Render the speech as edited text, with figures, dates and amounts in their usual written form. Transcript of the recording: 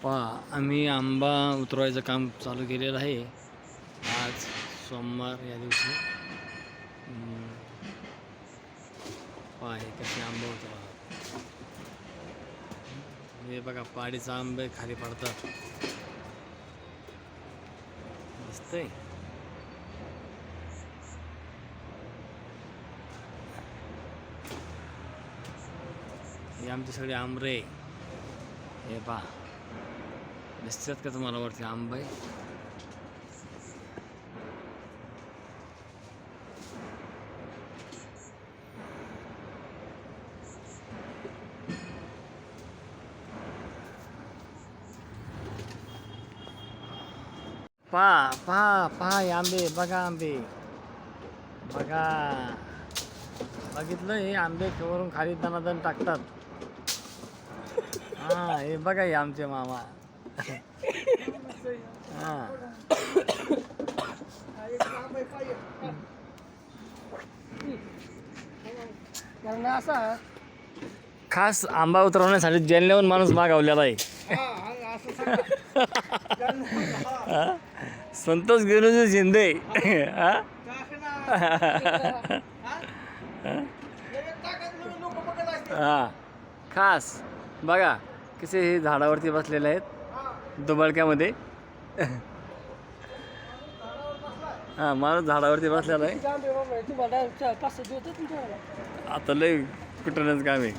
पहा आम्ही आंबा उतरवायचं काम चालू केलेलं आहे आज सोमवार या दिवशी. पहा हे कसे आंबे उतरवा. हे बघा पाडीचा आंबे खाली पडतात दिसतंय. हे आमचे सगळे आंबरे हे पहा दिसतात का तुम्हाला वरती आंबे. पहा पहा पहा हे आंबे बघा. आंबे बघा बघितलं हे आंबे वरून खाली दणादण टाकतात. हा हे बघा हे आमचे मामा. हा असा खास आंबा उतरवण्यासाठी जेलण्याहून माणूस मागवलेला आहे. संतोष गिरुजी शिंदे. हा खास बघा कसे हे झाडावरती बसलेले आहेत दुबळक्यामध्ये. हा माणूस झाडावरती बसलेला आहे. आता लय कुठूनच काम आहे.